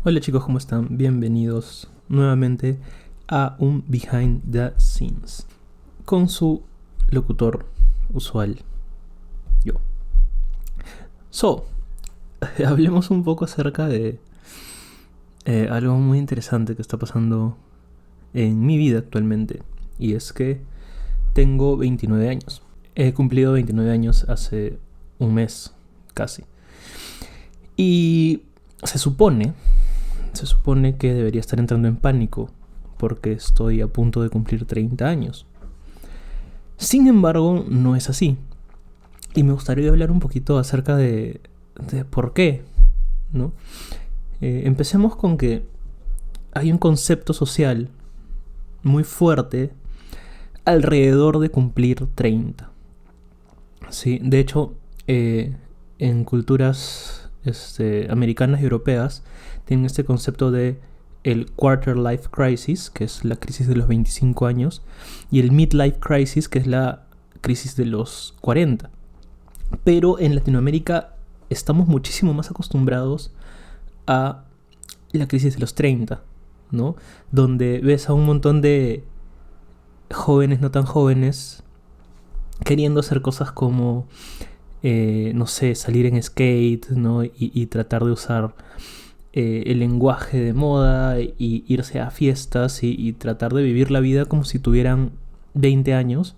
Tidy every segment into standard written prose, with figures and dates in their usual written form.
Hola chicos, ¿cómo están? Bienvenidos nuevamente a un Behind the Scenes con su locutor usual, yo. Hablemos un poco acerca de algo muy interesante que está pasando en mi vida actualmente. Y es que tengo 29 años. He cumplido 29 años hace un mes, casi. Y se supone que debería estar entrando en pánico porque estoy a punto de cumplir 30 años. Sin embargo, no es así. Y me gustaría hablar un poquito acerca de por qué, ¿no? Empecemos con que hay un concepto social muy fuerte alrededor de cumplir 30. Sí, de hecho, en culturas americanas y europeas tienen este concepto de el quarter life crisis, que es la crisis de los 25 años, y el midlife crisis, que es la crisis de los 40. Pero en Latinoamérica estamos muchísimo más acostumbrados a la crisis de los 30, ¿no? Donde ves a un montón de jóvenes no tan jóvenes queriendo hacer cosas como no sé, salir en skate, ¿no? Y tratar de usar el lenguaje de moda y irse a fiestas y tratar de vivir la vida como si tuvieran 20 años,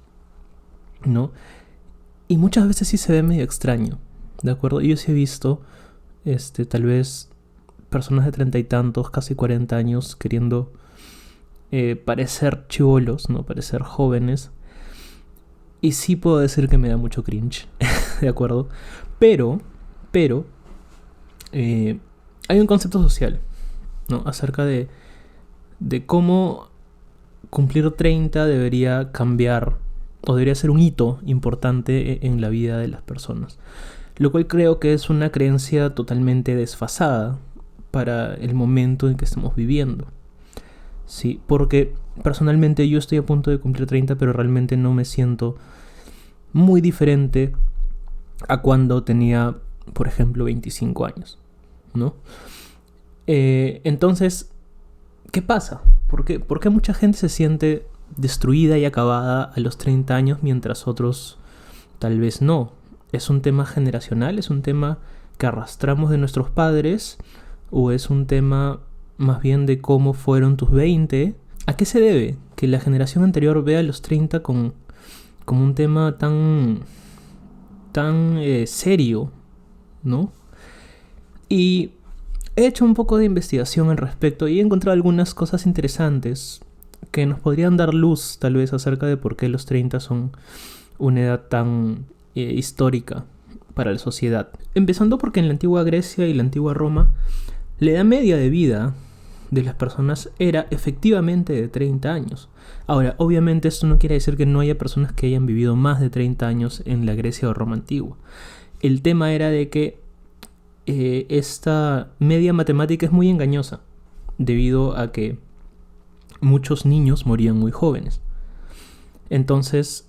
¿no? Y muchas veces sí se ve medio extraño, ¿de acuerdo? Yo sí he visto, tal vez personas de 30 y tantos, casi 40 años, queriendo parecer chibolos, ¿no? Parecer jóvenes. Y sí puedo decir que me da mucho cringe, ¿de acuerdo? Pero hay un concepto social, ¿no? Acerca de cómo cumplir 30 debería cambiar o debería ser un hito importante en la vida de las personas. Lo cual creo que es una creencia totalmente desfasada para el momento en que estamos viviendo. Sí, porque personalmente yo estoy a punto de cumplir 30, pero realmente no me siento muy diferente a cuando tenía, por ejemplo, 25 años, ¿no? Entonces, ¿qué pasa? ¿Por qué mucha gente se siente destruida y acabada a los 30 años mientras otros tal vez no? ¿Es un tema generacional? ¿Es un tema que arrastramos de nuestros padres? ¿O es un tema más bien de cómo fueron tus 20? ¿A qué se debe que la generación anterior vea los 30 como un tema tan serio, ¿no? Y he hecho un poco de investigación al respecto y he encontrado algunas cosas interesantes que nos podrían dar luz tal vez acerca de por qué los 30 son una edad tan histórica para la sociedad. Empezando porque en la antigua Grecia y la antigua Roma la edad media de vida de las personas era efectivamente de 30 años. Ahora, obviamente esto no quiere decir que no haya personas que hayan vivido más de 30 años en la Grecia o Roma antigua. El tema era de que esta media matemática es muy engañosa, debido a que muchos niños morían muy jóvenes. Entonces,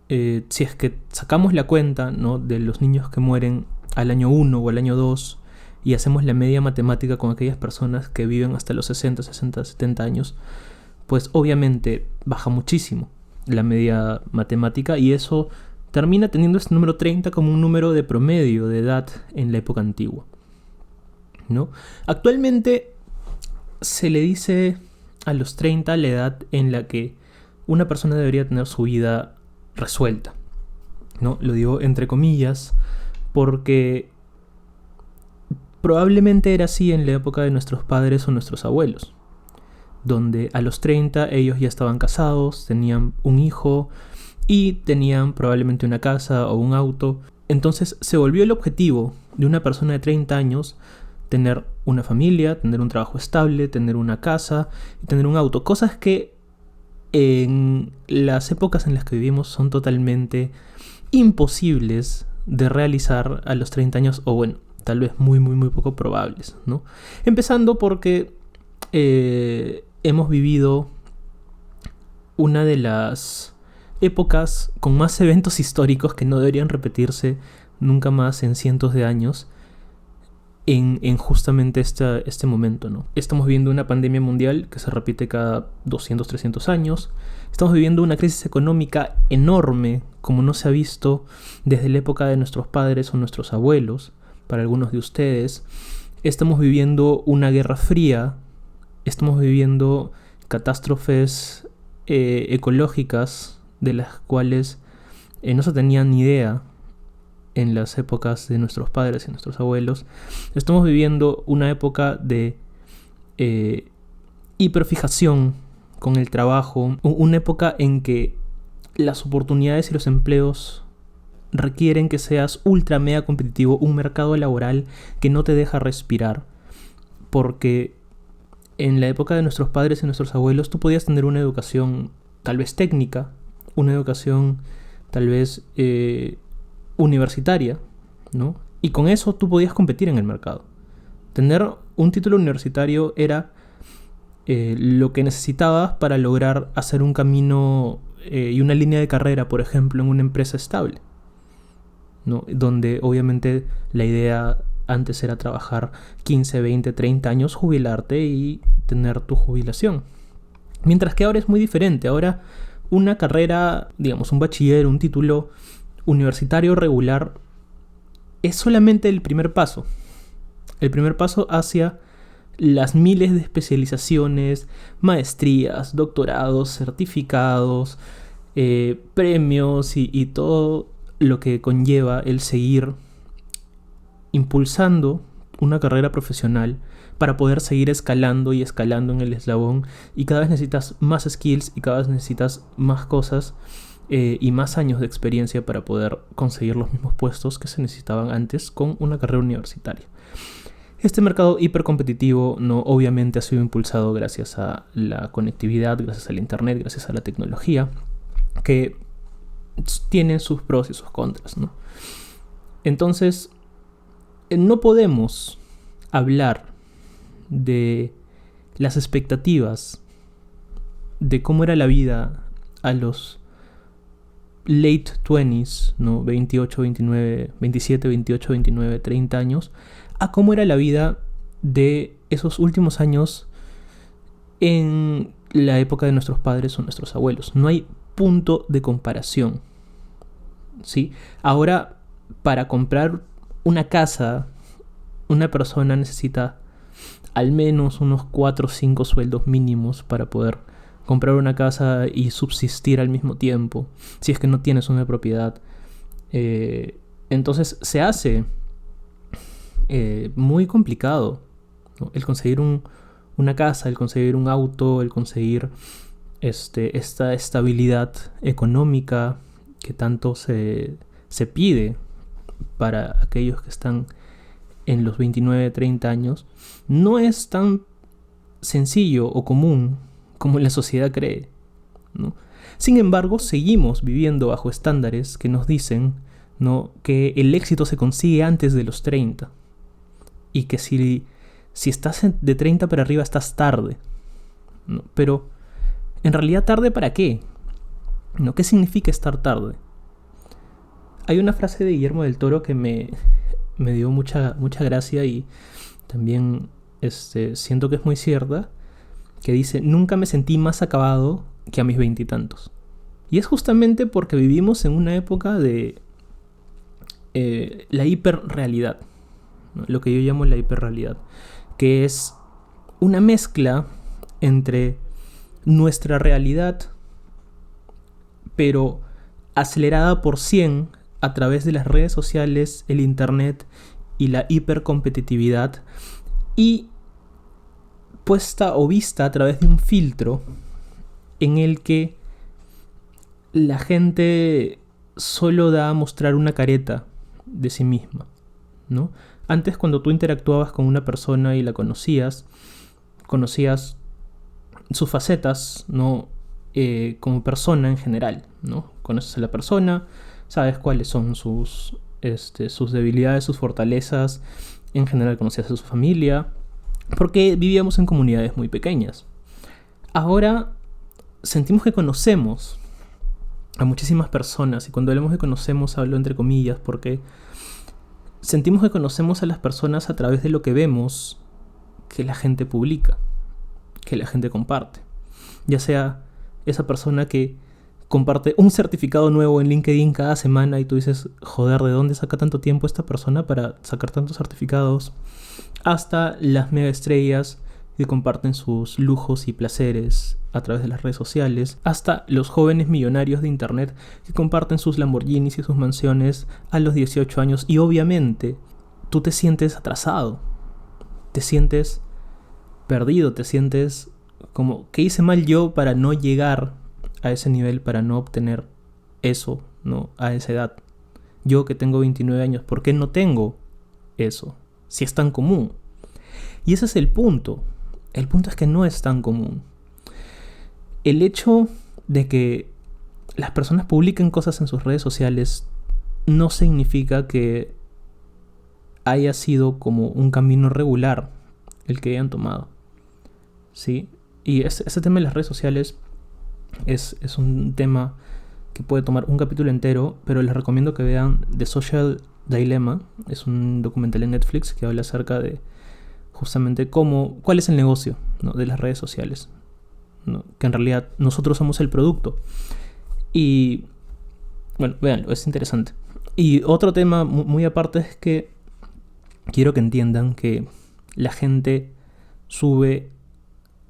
si es que sacamos la cuenta, ¿no?, de los niños que mueren al año 1 o al año 2 y hacemos la media matemática con aquellas personas que viven hasta los 60, 60, 70 años, pues obviamente baja muchísimo la media matemática y eso termina teniendo este número 30 como un número de promedio de edad en la época antigua, ¿no? Actualmente se le dice a los 30 la edad en la que una persona debería tener su vida resuelta, ¿no? Lo digo entre comillas porque probablemente era así en la época de nuestros padres o nuestros abuelos, donde a los 30 ellos ya estaban casados, tenían un hijo y tenían probablemente una casa o un auto. Entonces se volvió el objetivo de una persona de 30 años tener una familia, tener un trabajo estable, tener una casa y tener un auto. Cosas que en las épocas en las que vivimos son totalmente imposibles de realizar a los 30 años, o bueno, tal vez muy poco probables, ¿no? Empezando porque hemos vivido una de las épocas con más eventos históricos que no deberían repetirse nunca más en cientos de años. en justamente este momento, ¿no? Estamos viviendo una pandemia mundial que se repite cada 200, 300 años. Estamos viviendo una crisis económica enorme, como no se ha visto desde la época de nuestros padres o nuestros abuelos, para algunos de ustedes. Estamos viviendo una guerra fría. Estamos viviendo catástrofes ecológicas de las cuales no se tenían ni idea en las épocas de nuestros padres y nuestros abuelos. Estamos viviendo una época de hiperfijación con el trabajo, una época en que las oportunidades y los empleos requieren que seas ultra mega competitivo, un mercado laboral que no te deja respirar, porque en la época de nuestros padres y nuestros abuelos tú podías tener una educación tal vez técnica, una educación tal vez universitaria, ¿no? Y con eso tú podías competir en el mercado. Tener un título universitario era lo que necesitabas para lograr hacer un camino y una línea de carrera, por ejemplo, en una empresa estable, ¿no? Donde obviamente la idea antes era trabajar 15, 20, 30 años, jubilarte y tener tu jubilación. Mientras que ahora es muy diferente. Ahora una carrera, digamos, un bachiller, un título universitario regular es solamente el primer paso. El primer paso hacia las miles de especializaciones, maestrías, doctorados, certificados, premios y todo lo que conlleva el seguir impulsando una carrera profesional para poder seguir escalando y escalando en el eslabón, y cada vez necesitas más skills y cada vez necesitas más cosas y más años de experiencia para poder conseguir los mismos puestos que se necesitaban antes con una carrera universitaria. Este mercado hipercompetitivo no obviamente ha sido impulsado gracias a la conectividad, gracias al internet, gracias a la tecnología, que tienen sus pros y sus contras, ¿no? Entonces, no podemos hablar de las expectativas de cómo era la vida a los late 20s, ¿no? 28, 29, 27, 28, 29, 30 años, a cómo era la vida de esos últimos años en la época de nuestros padres o nuestros abuelos. No hay punto de comparación, ¿sí? Ahora, para comprar una casa, una persona necesita al menos unos 4 o 5 sueldos mínimos para poder comprar una casa y subsistir al mismo tiempo, si es que no tienes una propiedad. Entonces se hace muy complicado, ¿no? El conseguir una casa, el conseguir un auto, el conseguir esta estabilidad económica que tanto se pide para aquellos que están en los 29, 30 años, no es tan sencillo o común como la sociedad cree, ¿no? Sin embargo, seguimos viviendo bajo estándares que nos dicen, ¿no?, que el éxito se consigue antes de los 30 y que si estás de 30 para arriba estás tarde, ¿no? Pero en realidad, ¿tarde para qué? ¿No? ¿Qué significa estar tarde? Hay una frase de Guillermo del Toro que me dio mucha gracia y también siento que es muy cierta, que dice: nunca me sentí más acabado que a mis 20 y tantos. Y es justamente porque vivimos en una época de la hiperrealidad, ¿no? Lo que yo llamo la hiperrealidad, que es una mezcla entre nuestra realidad, pero acelerada por 100 a través de las redes sociales, el internet y la hipercompetitividad, y puesta o vista a través de un filtro en el que la gente solo da a mostrar una careta de sí misma, ¿no? Antes, cuando tú interactuabas con una persona y la conocías sus facetas, ¿no? Como persona en general, ¿no? Conoces a la persona, sabes cuáles son sus debilidades, sus fortalezas. En general conocías a su familia, porque vivíamos en comunidades muy pequeñas. Ahora sentimos que conocemos a muchísimas personas, y cuando hablamos de conocemos hablo entre comillas, porque sentimos que conocemos a las personas a través de lo que vemos que la gente publica, que la gente comparte. Ya sea esa persona que comparte un certificado nuevo en LinkedIn cada semana y tú dices, joder, ¿de dónde saca tanto tiempo esta persona para sacar tantos certificados? Hasta las mega estrellas que comparten sus lujos y placeres a través de las redes sociales, hasta los jóvenes millonarios de internet que comparten sus Lamborghinis y sus mansiones a los 18 años, y obviamente tú te sientes atrasado, te sientes perdido, te sientes como, ¿qué hice mal yo para no llegar a ese nivel, para no obtener eso, ¿no? A esa edad? Yo que tengo 29 años, ¿por qué no tengo eso? Si es tan común. Y ese es el punto. El punto es que no es tan común. El hecho de que las personas publiquen cosas en sus redes sociales no significa que haya sido como un camino regular el que hayan tomado, ¿sí? Y ese tema de las redes sociales es un tema que puede tomar un capítulo entero, pero les recomiendo que vean The Social Dilemma. Es un documental en Netflix que habla acerca de justamente cuál es el negocio, ¿no?, de las redes sociales, ¿no? Que en realidad nosotros somos el producto. Y bueno, véanlo, es interesante. Y otro tema muy aparte es que quiero que entiendan que la gente sube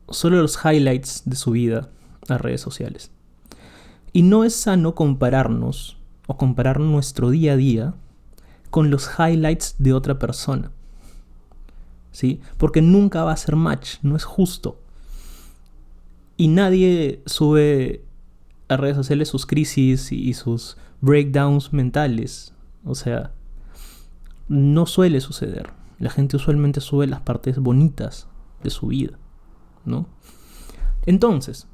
solo los highlights de su vida a redes sociales. Y no es sano compararnos o comparar nuestro día a día con los highlights de otra persona, ¿sí? Porque nunca va a ser match, no es justo. Y nadie sube a redes sociales sus crisis y sus breakdowns mentales. O sea, no suele suceder. La gente usualmente sube las partes bonitas de su vida, ¿no? Entonces,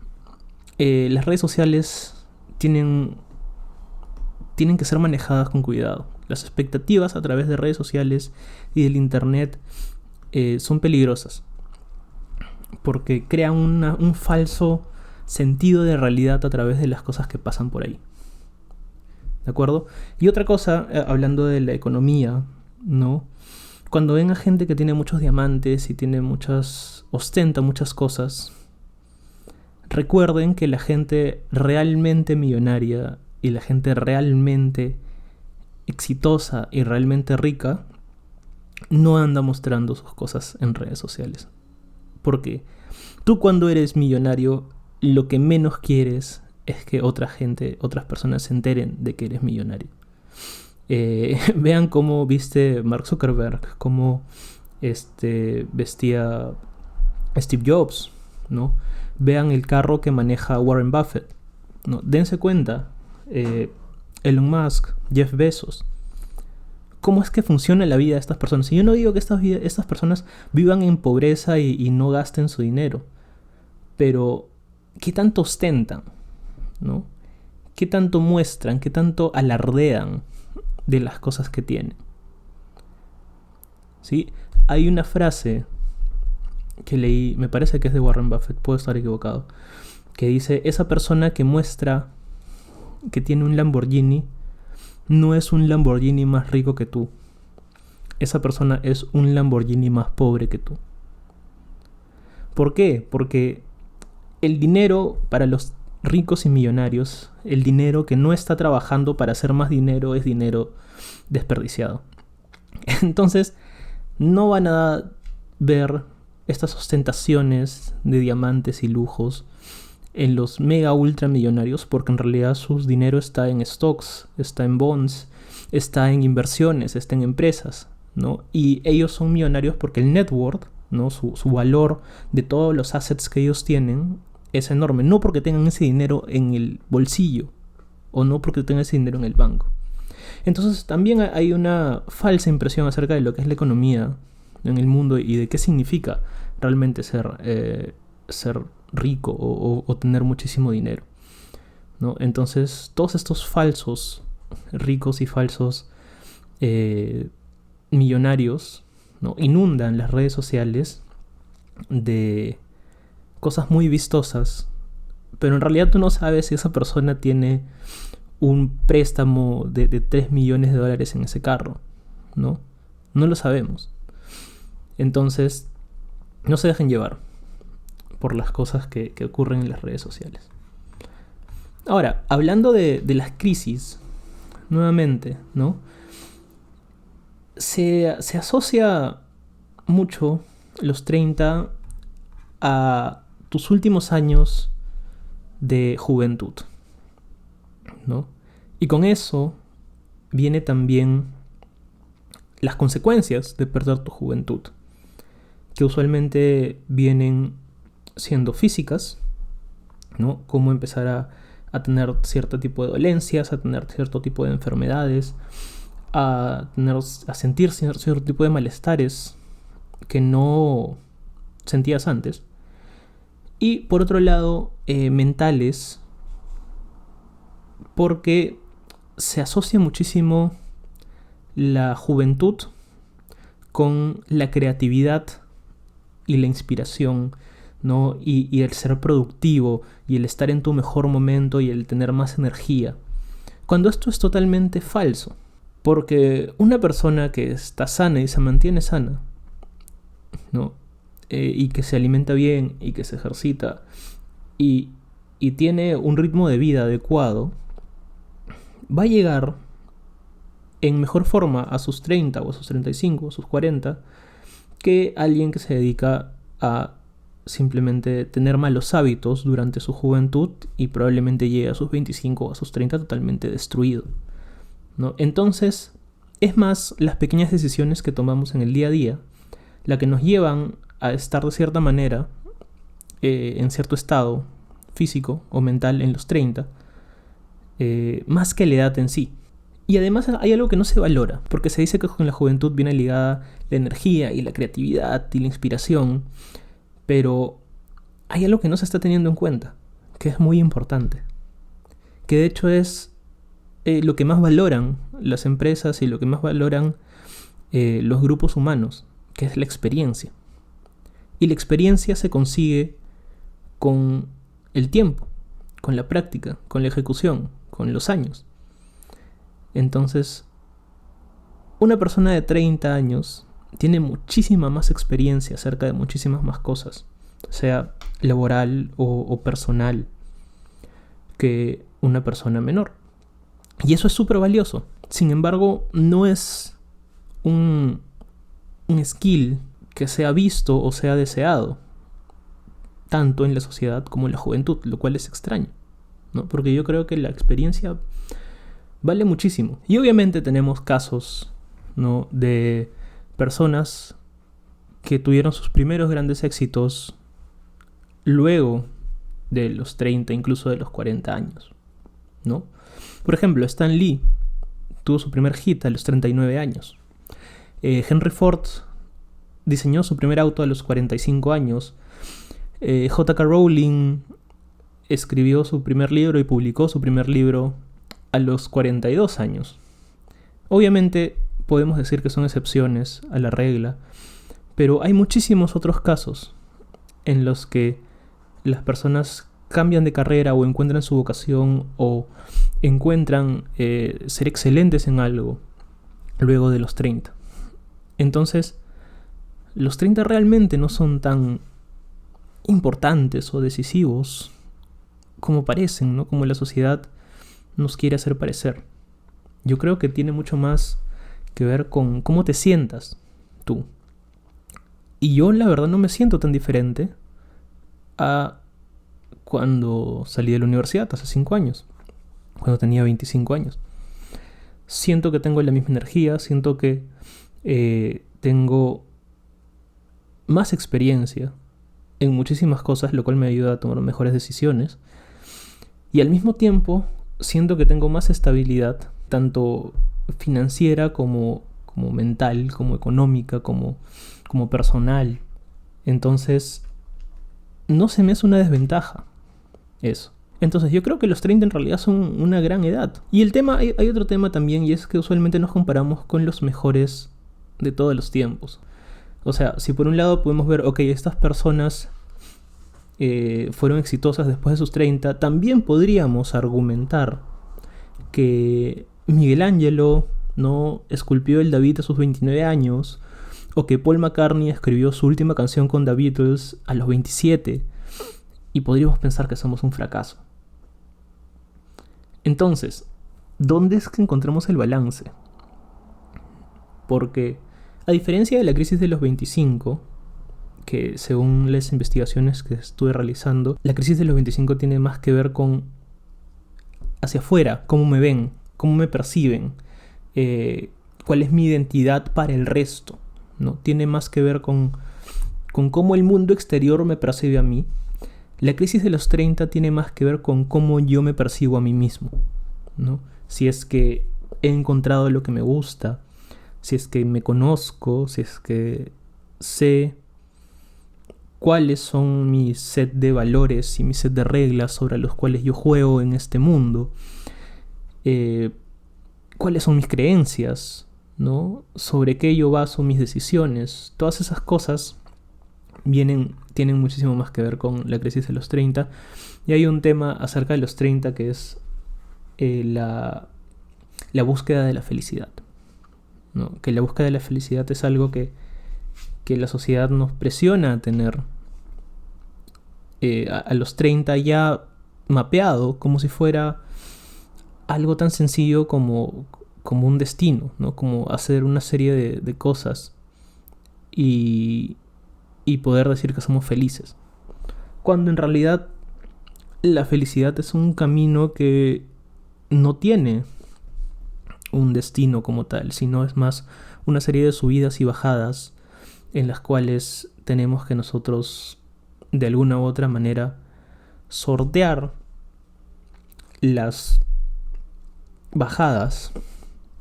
las redes sociales tienen que ser manejadas con cuidado. Las expectativas a través de redes sociales y del internet son peligrosas, porque crean un falso sentido de realidad a través de las cosas que pasan por ahí, ¿de acuerdo? Y otra cosa, hablando de la economía, ¿no? Cuando ven a gente que tiene muchos diamantes y ostenta muchas cosas, recuerden que la gente realmente millonaria y la gente realmente exitosa y realmente rica no anda mostrando sus cosas en redes sociales. Porque tú, cuando eres millonario, lo que menos quieres es que otras personas se enteren de que eres millonario. Vean cómo viste Mark Zuckerberg, cómo vestía Steve Jobs, ¿no? Vean el carro que maneja Warren Buffett, ¿no? Dense cuenta, Elon Musk, Jeff Bezos, cómo es que funciona la vida de estas personas. Y yo no digo que estas personas vivan en pobreza y no gasten su dinero, pero ¿qué tanto ostentan, ¿no? ¿Qué tanto muestran? ¿Qué tanto alardean de las cosas que tienen? ¿Sí? Hay una frase que leí, me parece que es de Warren Buffett, puedo estar equivocado, que dice: esa persona que muestra que tiene un Lamborghini no es un Lamborghini más rico que tú. Esa persona es un Lamborghini más pobre que tú. ¿Por qué? Porque el dinero para los ricos y millonarios, el dinero que no está trabajando para hacer más dinero, es dinero desperdiciado. Entonces, no van a ver estas ostentaciones de diamantes y lujos en los mega ultra millonarios, porque en realidad su dinero está en stocks, está en bonds, está en inversiones, está en empresas, ¿no? Y ellos son millonarios porque el net worth, ¿no? Su valor de todos los assets que ellos tienen es enorme, no porque tengan ese dinero en el bolsillo o no porque tengan ese dinero en el banco. Entonces también hay una falsa impresión acerca de lo que es la economía en el mundo y de qué significa realmente ser rico o tener muchísimo dinero, ¿no? Entonces todos estos falsos ricos y falsos millonarios, ¿no?, inundan las redes sociales de cosas muy vistosas, pero en realidad tú no sabes si esa persona tiene un préstamo de $3 millones en ese carro, ¿no? No lo sabemos. Entonces, no se dejen llevar por las cosas que ocurren en las redes sociales. Ahora, hablando de las crisis, nuevamente, ¿no? Se asocia mucho los 30 a tus últimos años de juventud, ¿no? Y con eso viene también las consecuencias de perder tu juventud, que usualmente vienen siendo físicas, ¿no? Como empezar a tener cierto tipo de dolencias, a tener cierto tipo de enfermedades, a sentir cierto tipo de malestares que no sentías antes. Y por otro lado, mentales, porque se asocia muchísimo la juventud con la creatividad y la inspiración, ¿no? Y el ser productivo y el estar en tu mejor momento y el tener más energía. Cuando esto es totalmente falso. Porque una persona que está sana y se mantiene sana, ¿no? Y que se alimenta bien y que se ejercita y tiene un ritmo de vida adecuado, va a llegar en mejor forma a sus 30 o a sus 35 o a sus 40 que alguien que se dedica a simplemente tener malos hábitos durante su juventud y probablemente llegue a sus 25 o a sus 30 totalmente destruido, ¿no? Entonces, es más las pequeñas decisiones que tomamos en el día a día la que nos llevan a estar de cierta manera en cierto estado físico o mental en los 30, más que la edad en sí. Y además hay algo que no se valora, porque se dice que con la juventud viene ligada la energía y la creatividad y la inspiración, pero hay algo que no se está teniendo en cuenta, que es muy importante, que de hecho es lo que más valoran las empresas y lo que más valoran los grupos humanos, que es la experiencia. Y la experiencia se consigue con el tiempo, con la práctica, con la ejecución, con los años. Entonces, una persona de 30 años tiene muchísima más experiencia acerca de muchísimas más cosas, sea laboral o personal, que una persona menor. Y eso es súper valioso. Sin embargo, no es un skill que sea visto o sea deseado tanto en la sociedad como en la juventud, lo cual es extraño, ¿no? Porque yo creo que la experiencia vale muchísimo. Y obviamente tenemos casos, ¿no?, de personas que tuvieron sus primeros grandes éxitos luego de los 30, incluso de los 40 años, ¿no? Por ejemplo, Stan Lee tuvo su primer hit a los 39 años. Henry Ford diseñó su primer auto a los 45 años. J.K. Rowling escribió su primer libro y publicó su primer libro a los 42 años. Obviamente podemos decir que son excepciones a la regla, pero hay muchísimos otros casos en los que las personas cambian de carrera o encuentran su vocación o encuentran ser excelentes en algo luego de los 30. Entonces, los 30 realmente no son tan importantes o decisivos como parecen, ¿no? Como la sociedad nos quiere hacer parecer. Yo creo que tiene mucho más que ver con cómo te sientas tú. Y yo la verdad no me siento tan diferente a cuando salí de la universidad hace 5 años, cuando tenía 25 años. Siento que tengo la misma energía, siento que tengo más experiencia en muchísimas cosas, lo cual me ayuda a tomar mejores decisiones. Y al mismo tiempo siento que tengo más estabilidad, tanto financiera como mental, como económica, como personal. Entonces, no se me hace una desventaja eso. Entonces yo creo que los 30 en realidad son una gran edad. Y el tema, hay otro tema también, y es que usualmente nos comparamos con los mejores de todos los tiempos. O sea, si por un lado podemos ver, ok, estas personas fueron exitosas después de sus 30, también podríamos argumentar que Miguel Ángelo, no esculpió el David a sus 29 años, o que Paul McCartney escribió su última canción con The Beatles a los 27, y podríamos pensar que somos un fracaso. Entonces, ¿dónde es que encontramos el balance? Porque, a diferencia de la crisis de los 25, que según las investigaciones que estuve realizando, la crisis de los 25 tiene más que ver con hacia afuera, cómo me ven, cómo me perciben, cuál es mi identidad para el resto, ¿no? Tiene más que ver con cómo el mundo exterior me percibe a mí. La crisis de los 30 tiene más que ver con cómo yo me percibo a mí mismo, ¿no? Si es que he encontrado lo que me gusta, si es que me conozco, si es que sé cuáles son mi set de valores y mi set de reglas sobre los cuales yo juego en este mundo, cuáles son mis creencias, ¿no? Sobre qué yo baso mis decisiones. Todas esas cosas tienen muchísimo más que ver con la crisis de los 30. Y hay un tema acerca de los 30 que es la búsqueda de la felicidad, ¿no? Que la búsqueda de la felicidad es algo que la sociedad nos presiona a tener a los 30 ya mapeado, como si fuera algo tan sencillo como un destino, ¿no? Como hacer una serie de cosas y poder decir que somos felices. Cuando en realidad la felicidad es un camino que no tiene un destino como tal, sino es más una serie de subidas y bajadas en las cuales tenemos que nosotros de alguna u otra manera sortear las bajadas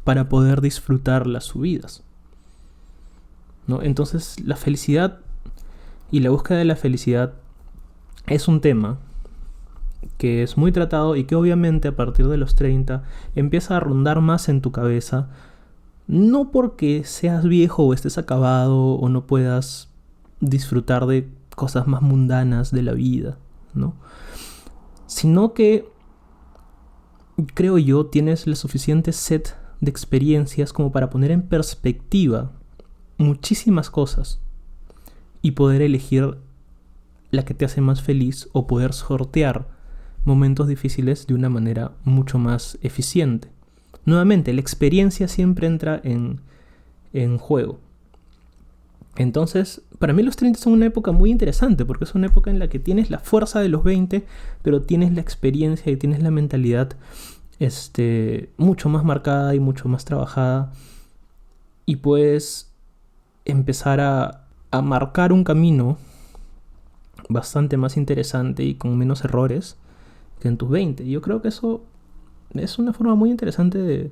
para poder disfrutar las subidas, ¿no? Entonces la felicidad y la búsqueda de la felicidad es un tema que es muy tratado y que obviamente a partir de los 30 empieza a rondar más en tu cabeza, no porque seas viejo o estés acabado o no puedas disfrutar de cosas más mundanas de la vida, ¿no? Sino que creo yo tienes el suficiente set de experiencias como para poner en perspectiva muchísimas cosas y poder elegir la que te hace más feliz o poder sortear momentos difíciles de una manera mucho más eficiente. Nuevamente, la experiencia siempre entra en juego. Entonces, para mí los 30 son una época muy interesante porque es una época en la que tienes la fuerza de los 20, pero tienes la experiencia y tienes la mentalidad mucho más marcada y mucho más trabajada y puedes empezar a marcar un camino bastante más interesante y con menos errores que en tus 20. Yo creo que eso es una forma muy interesante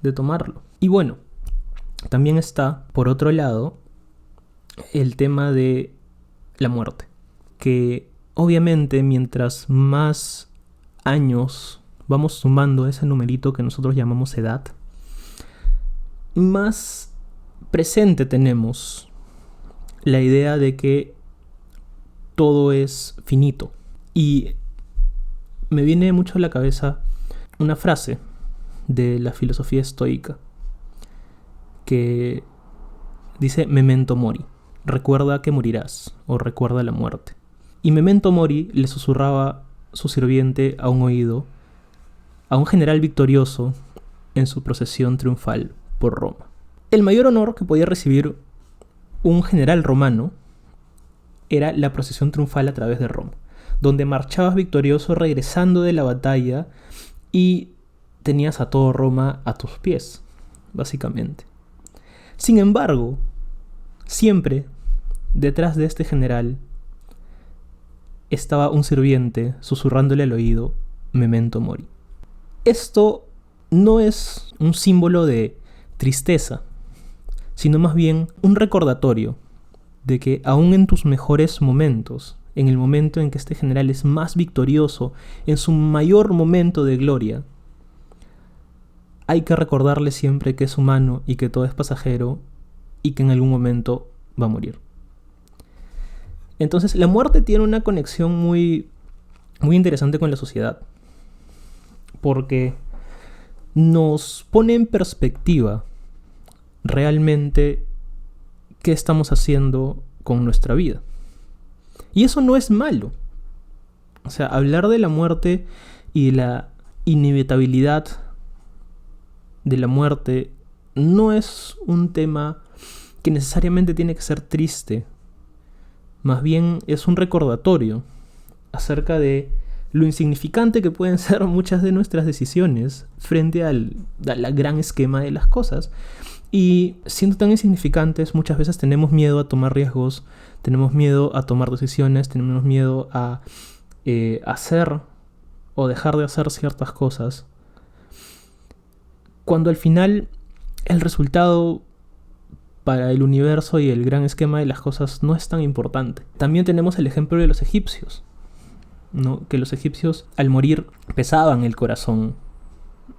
de tomarlo. Y bueno, también está, por otro lado, el tema de la muerte, que obviamente mientras más años vamos sumando ese numerito que nosotros llamamos edad, más presente tenemos la idea de que todo es finito. Y me viene mucho a la cabeza una frase de la filosofía estoica que dice memento mori, recuerda que morirás o recuerda la muerte. Y memento mori le susurraba su sirviente a un oído a un general victorioso en su procesión triunfal por Roma. El mayor honor que podía recibir un general romano era la procesión triunfal a través de Roma, donde marchabas victorioso regresando de la batalla y tenías a todo Roma a tus pies, básicamente. Sin embargo, siempre detrás de este general estaba un sirviente susurrándole al oído memento mori. Esto no es un símbolo de tristeza, sino más bien un recordatorio de que aún en tus mejores momentos, en el momento en que este general es más victorioso, en su mayor momento de gloria, hay que recordarle siempre que es humano y que todo es pasajero y que en algún momento va a morir. Entonces la muerte tiene una conexión muy, muy interesante con la sociedad, porque nos pone en perspectiva realmente qué estamos haciendo con nuestra vida. Y eso no es malo. O sea, hablar de la muerte y de la inevitabilidad de la muerte no es un tema que necesariamente tiene que ser triste. Más bien es un recordatorio acerca de lo insignificante que pueden ser muchas de nuestras decisiones frente al gran esquema de las cosas. Y siendo tan insignificantes, muchas veces tenemos miedo a tomar riesgos, tenemos miedo a tomar decisiones, tenemos miedo a hacer o dejar de hacer ciertas cosas, cuando al final el resultado para el universo y el gran esquema de las cosas no es tan importante. También tenemos el ejemplo de los egipcios, ¿no? Que los egipcios al morir pesaban el corazón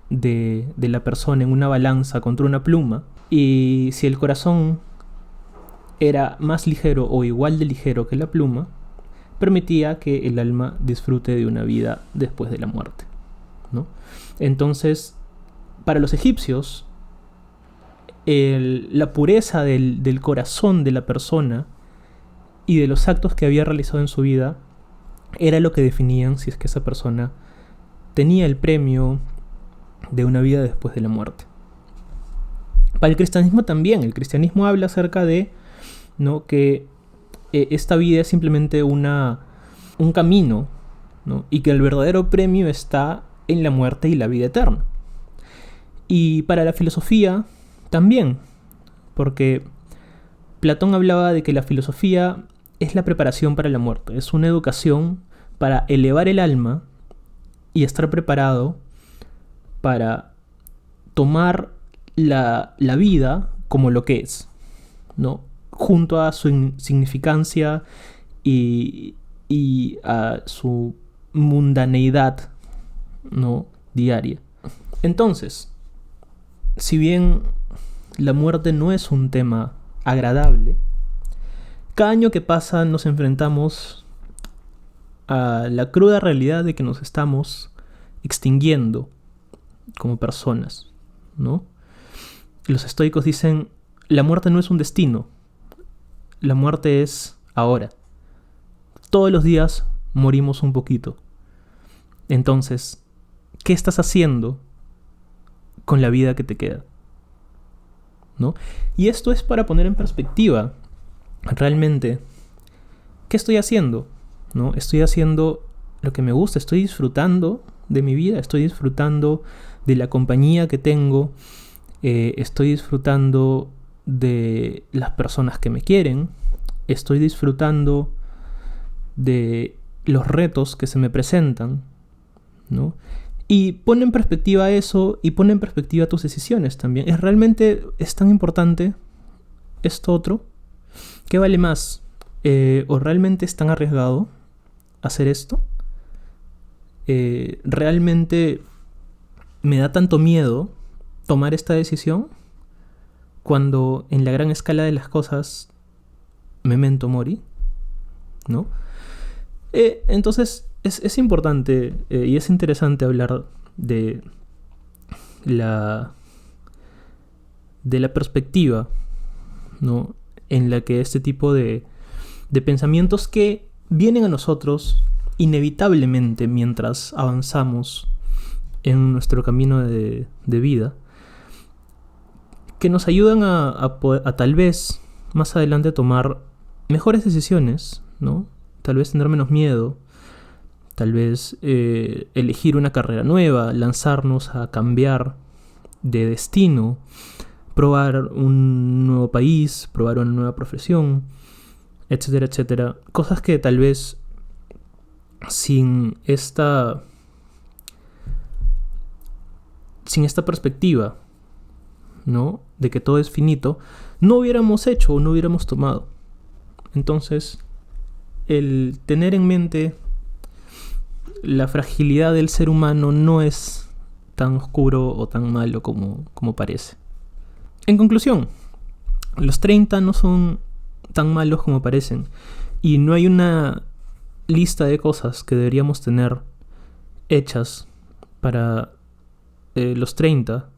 de la persona en una balanza contra una pluma, y si el corazón era más ligero o igual de ligero que la pluma, permitía que el alma disfrute de una vida después de la muerte, ¿no? Entonces, para los egipcios, la pureza del corazón de la persona y de los actos que había realizado en su vida era lo que definían si es que esa persona tenía el premio de una vida después de la muerte. Para el cristianismo también, el cristianismo habla acerca de, ¿no?, que esta vida es simplemente un camino, ¿no?, y que el verdadero premio está en la muerte y la vida eterna. Y para la filosofía también, porque Platón hablaba de que la filosofía es la preparación para la muerte, es una educación para elevar el alma y estar preparado para tomar la vida como lo que es, ¿no?, junto a su insignificancia y a su mundaneidad, ¿no?, diaria. Entonces, si bien la muerte no es un tema agradable, cada año que pasa nos enfrentamos a la cruda realidad de que nos estamos extinguiendo como personas, ¿no? Los estoicos dicen, la muerte no es un destino, la muerte es ahora. Todos los días morimos un poquito. Entonces, ¿qué estás haciendo con la vida que te queda? ¿No? Y esto es para poner en perspectiva realmente ¿qué estoy haciendo? ¿No? Estoy haciendo lo que me gusta, estoy disfrutando de mi vida, estoy disfrutando de la compañía que tengo, estoy disfrutando de las personas que me quieren, estoy disfrutando de los retos que se me presentan, ¿no? Y pone en perspectiva eso y pone en perspectiva tus decisiones también. ¿Es tan importante esto otro? ¿Qué vale más? ¿O realmente es tan arriesgado hacer esto? ¿Realmente me da tanto miedo tomar esta decisión cuando en la gran escala de las cosas memento mori, ¿no? Entonces es importante y es interesante hablar de la perspectiva, ¿no?, en la que este tipo de pensamientos que vienen a nosotros inevitablemente mientras avanzamos en nuestro camino de vida, que nos ayudan a tal vez más adelante tomar mejores decisiones, ¿no? Tal vez tener menos miedo, tal vez elegir una carrera nueva, lanzarnos a cambiar de destino, probar un nuevo país, probar una nueva profesión, etcétera, etcétera. Cosas que tal vez sin esta perspectiva, ¿no?, de que todo es finito, no hubiéramos hecho o no hubiéramos tomado. Entonces, el tener en mente la fragilidad del ser humano no es tan oscuro o tan malo como parece. En conclusión, los 30 no son tan malos como parecen, y no hay una lista de cosas que deberíamos tener hechas para los 30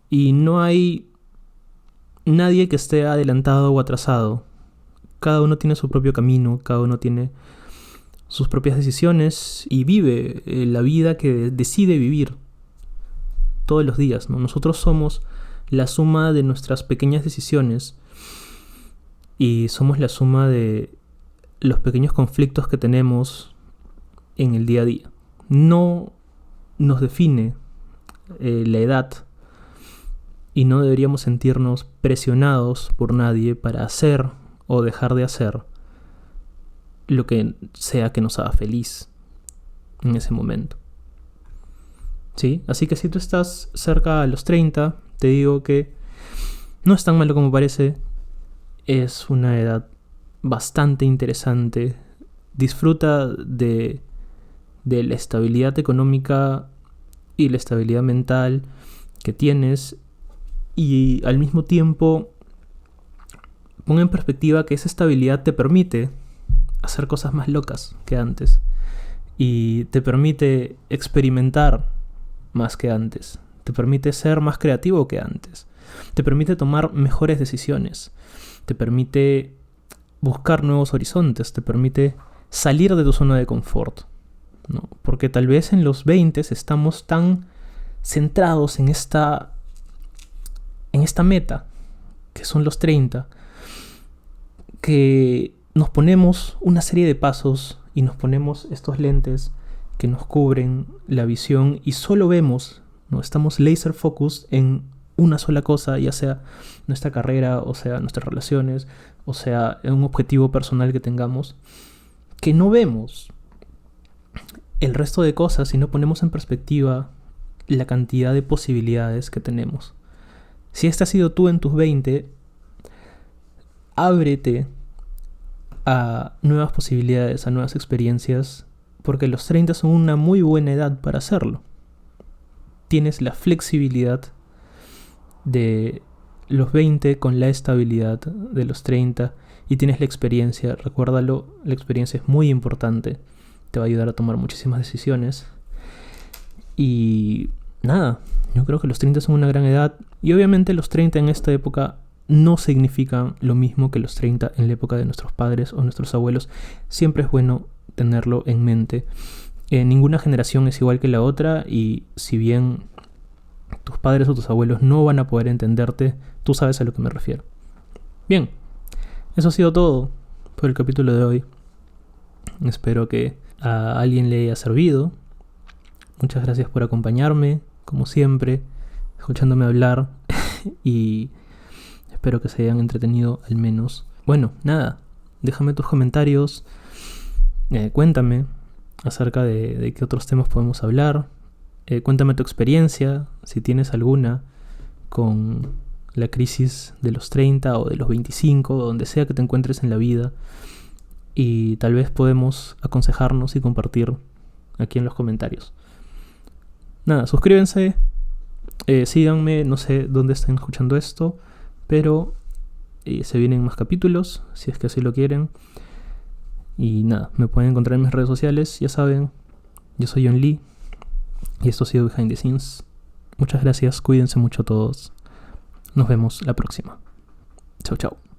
y no hay nadie que esté adelantado o atrasado. Cada uno tiene su propio camino, cada uno tiene sus propias decisiones y vive la vida que decide vivir todos los días, ¿no? Nosotros somos la suma de nuestras pequeñas decisiones y somos la suma de los pequeños conflictos que tenemos en el día a día. No nos define la edad y no deberíamos sentirnos presionados por nadie para hacer o dejar de hacer lo que sea que nos haga feliz en ese momento. ¿Sí? Así que si tú estás cerca a los 30, te digo que no es tan malo como parece. Es una edad bastante interesante. Disfruta de la estabilidad económica y la estabilidad mental que tienes, y al mismo tiempo pon en perspectiva que esa estabilidad te permite hacer cosas más locas que antes y te permite experimentar más que antes, te permite ser más creativo que antes, te permite tomar mejores decisiones, te permite buscar nuevos horizontes, te permite salir de tu zona de confort, ¿no? Porque tal vez en los 20 estamos tan centrados en esta meta, que son los 30, que nos ponemos una serie de pasos y nos ponemos estos lentes que nos cubren la visión y solo vemos, ¿no? Estamos laser focused en una sola cosa, ya sea nuestra carrera, o sea nuestras relaciones, o sea en un objetivo personal que tengamos, que no vemos el resto de cosas y no ponemos en perspectiva la cantidad de posibilidades que tenemos. Si este has sido tú en tus 20, ábrete a nuevas posibilidades, a nuevas experiencias, porque los 30 son una muy buena edad para hacerlo. Tienes la flexibilidad de los 20 con la estabilidad de los 30 y tienes la experiencia. Recuérdalo, la experiencia es muy importante, te va a ayudar a tomar muchísimas decisiones. Y nada, yo creo que los 30 son una gran edad, y obviamente los 30 en esta época no significan lo mismo que los 30 en la época de nuestros padres o nuestros abuelos. Siempre es bueno tenerlo en mente. Ninguna generación es igual que la otra, y si bien tus padres o tus abuelos no van a poder entenderte, tú sabes a lo que me refiero. Bien, eso ha sido todo por el capítulo de hoy. Espero que a alguien le haya servido. Muchas gracias por acompañarme, como siempre, escuchándome hablar y espero que se hayan entretenido al menos. Bueno, nada, déjame tus comentarios, cuéntame acerca de qué otros temas podemos hablar, cuéntame tu experiencia, si tienes alguna, con la crisis de los 30 o de los 25, o donde sea que te encuentres en la vida, y tal vez podemos aconsejarnos y compartir aquí en los comentarios. Nada, suscríbanse, síganme, no sé dónde están escuchando esto, pero se vienen más capítulos, si es que así lo quieren. Y nada, me pueden encontrar en mis redes sociales, ya saben, yo soy John Lee, y esto ha sido Behind the Scenes. Muchas gracias, cuídense mucho todos. Nos vemos la próxima. Chau, chau.